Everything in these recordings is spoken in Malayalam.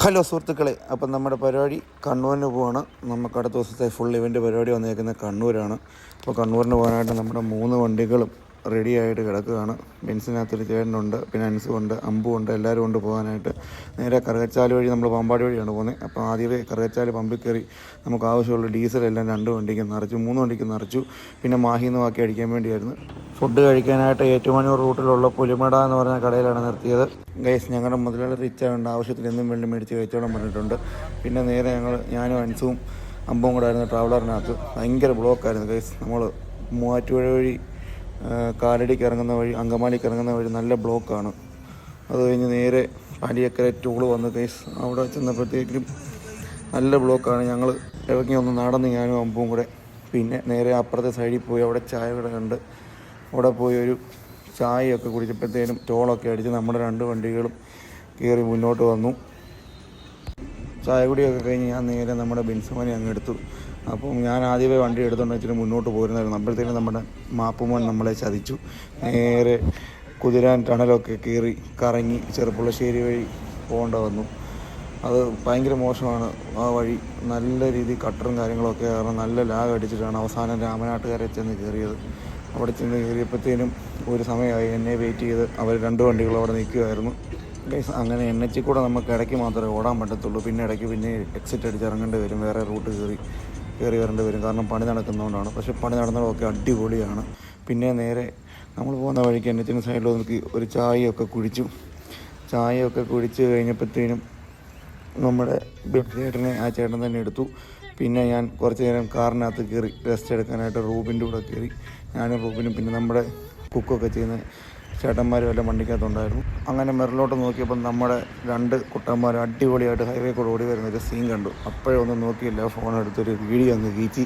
ഹലോ സുഹൃത്തുക്കളെ, അപ്പം നമ്മുടെ പരിപാടി കണ്ണൂരിന് പോവാണ്. നമുക്ക് അടുത്ത ദിവസത്തെ ഫുൾ ഇവൻ്റ് പരിപാടി വന്നേക്കുന്നത് കണ്ണൂരാണ്. അപ്പോൾ കണ്ണൂരിന് പോകാനായിട്ട് നമ്മുടെ 3 വണ്ടികളും റെഡി ആയിട്ട് കിടക്കുകയാണ്. ബെൻസിനകത്തൊരു ചേട്ടനുണ്ട്, പിന്നെ അൻസുണ്ട്, അമ്പുണ്ട്, എല്ലാവരും കൊണ്ട് പോകാനായിട്ട്. നേരെ കറുകച്ചാൽ വഴി നമ്മൾ പാമ്പാടി വഴിയാണ് പോകുന്നത്. അപ്പോൾ ആദ്യമേ കറുകച്ചാൽ പമ്പിൽ കയറി നമുക്ക് ആവശ്യമുള്ള ഡീസലെല്ലാം 2 വണ്ടിക്ക് നിറച്ചു, 3 വണ്ടിക്ക് നിറച്ചു. പിന്നെ മാഹിന്ന് ബാക്കി അടിക്കാൻ വേണ്ടിയായിരുന്നു. ഫുഡ് കഴിക്കാനായിട്ട് ഏറ്റുമാനൂർ റൂട്ടിലുള്ള പുലിമട എന്ന് പറഞ്ഞ കടയിലാണ് നിർത്തിയത്. ഗൈസ്, ഞങ്ങളുടെ മുതലാളി റിച്ച് ആയതുകൊണ്ട് ആവശ്യത്തിന് എന്നും വെള്ളം മേടിച്ച് കഴിച്ചോളം പറഞ്ഞിട്ടുണ്ട്. പിന്നെ നേരെ ഞാനും അൻസും അമ്പും കൂടെ ആയിരുന്നു ട്രാവലറിനകത്ത്. ഭയങ്കര ബ്ലോക്കായിരുന്നു ഗൈസ്. നമ്മൾ മൂവാറ്റുപുഴ വഴി കാലടിക്ക് ഇറങ്ങുന്ന വഴി, അങ്കമാലിക്ക് ഇറങ്ങുന്ന വഴി നല്ല ബ്ലോക്കാണ്. അത് കഴിഞ്ഞ് നേരെ പാലിയക്കര ടൂള് വന്ന് ഗൈസ് അവിടെ ചെന്നപ്പോഴത്തേക്കും നല്ല ബ്ലോക്കാണ്. ഞങ്ങൾ ഇറങ്ങി ഒന്ന് നടന്ന് ഞാനും അമ്പും കൂടെ. പിന്നെ നേരെ അപ്പുറത്തെ സൈഡിൽ പോയി അവിടെ ചായ കട കണ്ട് അവിടെ പോയി ഒരു ചായയൊക്കെ കുടിച്ചപ്പോഴത്തേനും ടോളൊക്കെ അടിച്ച് നമ്മുടെ 2 വണ്ടികളും കയറി മുന്നോട്ട് വന്നു. ചായ കുടിയൊക്കെ കഴിഞ്ഞ് ഞാൻ നേരെ നമ്മുടെ ബെൻസുമോനെ അങ്ങ് എടുത്തു. അപ്പം ഞാൻ ആദ്യമേ വണ്ടി എടുത്തുകൊണ്ട് വെച്ചിട്ട് മുന്നോട്ട് പോരുന്നായിരുന്നു. അപ്പോഴത്തേനും നമ്മുടെ മാപ്പുമോൻ നമ്മളെ ചതിച്ചു. നേരെ കുതിരാൻ ടണലൊക്കെ കയറി കറങ്ങി ചെറുപ്പുളശ്ശേരി വഴി പോകേണ്ട വന്നു. അത് ഭയങ്കര മോശമാണ്. ആ വഴി നല്ല രീതിയിൽ കട്ടറും കാര്യങ്ങളൊക്കെ കാരണം നല്ല ലാഗ് അടിച്ചിട്ടാണ് അവസാനം രാമനാട്ടുകാരെ ചെന്ന് കയറിയത്. അവിടെ ചെന്ന് കയറിയപ്പോഴത്തേനും ഒരു സമയമായി. എന്നെ വെയിറ്റ് ചെയ്ത് അവർ 2 വണ്ടികളും അവിടെ നിൽക്കുമായിരുന്നു. അങ്ങനെ NH കൂടെ നമുക്ക് ഇടയ്ക്ക് മാത്രമേ ഓടാൻ പറ്റത്തുള്ളൂ. പിന്നെ ഇടയ്ക്ക് പിന്നെ എക്സിറ്റ് അടിച്ച് ഇറങ്ങേണ്ടി വരും, വേറെ റൂട്ട് കയറി വരേണ്ടി വരും. കാരണം പണി നടക്കുന്നതുകൊണ്ടാണ്. പക്ഷേ പണി നടന്നതൊക്കെ അടിപൊളിയാണ്. പിന്നെ നേരെ നമ്മൾ പോകുന്ന വഴിക്ക് NH സൈഡിൽ നോക്കി ഒരു ചായയൊക്കെ കുടിച്ച് കഴിഞ്ഞപ്പോഴത്തേനും നമ്മുടെ ചേട്ടനെ ആ ചേട്ടൻ തന്നെ എടുത്തു. പിന്നെ ഞാൻ കുറച്ച് നേരം കാറിനകത്ത് കയറി റെസ്റ്റ് എടുക്കാനായിട്ട് റൂബിൻ്റെ കൂടെ കയറി. ഞാനും റൂബിനും പിന്നെ നമ്മുടെ കുക്കൊക്കെ ചെയ്യുന്ന ചേട്ടന്മാരും എല്ലാം വണ്ടിക്കകത്തുണ്ടായിരുന്നു. അങ്ങനെ മെറിലോട്ട് നോക്കിയപ്പോൾ നമ്മുടെ 2 കുട്ടന്മാർ അടിപൊളിയായിട്ട് ഹൈവേ കൂടെ ഓടി വരുന്നൊരു സീൻ കണ്ടു. അപ്പോഴേ ഒന്നും നോക്കിയില്ല, ഫോൺ എടുത്തൊരു വീഡിയോ അങ്ങ് കീച്ചി.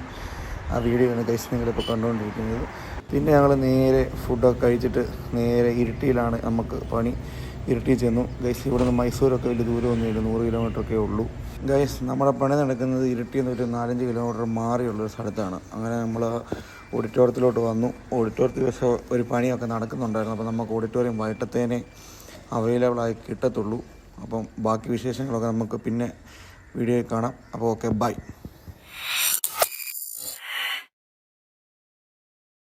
ആ വീഡിയോ ആണ് ഗൈസ് നിങ്ങളിപ്പോൾ കണ്ടുകൊണ്ടിരിക്കുന്നത്. പിന്നെ ഞങ്ങൾ നേരെ ഫുഡൊക്കെ കഴിച്ചിട്ട് നേരെ ഇരിട്ടിയിലാണ് നമുക്ക് പണി. ഇരിട്ടി ചെന്നു ഗൈസ്. ഇവിടെ നിന്ന് മൈസൂരൊക്കെ വലിയ ദൂരമൊന്നുമില്ല, 100 കിലോമീറ്ററൊക്കെ ഉള്ളൂ ഗൈസ്. നമ്മുടെ പണി നടക്കുന്നത് ഇരിട്ടിയിൽ നിന്ന് ഒരു 4-5 കിലോമീറ്റർ മാറിയുള്ളൊരു സ്ഥലത്താണ്. അങ്ങനെ നമ്മൾ ഓഡിറ്റോറിയത്തിലോട്ട് വന്നു. ഓഡിറ്റോറിയത്തിൽ പക്ഷേ ഒരു പണിയൊക്കെ നടക്കുന്നുണ്ടായിരുന്നു. അപ്പോൾ നമുക്ക് ഓഡിറ്റോറിയം വൈകിട്ടത്തേനെ അവൈലബിളായി കിട്ടത്തുള്ളൂ. അപ്പം ബാക്കി വിശേഷങ്ങളൊക്കെ നമുക്ക് പിന്നെ വീഡിയോയിൽ കാണാം. അപ്പോൾ ഓക്കെ, ബൈ.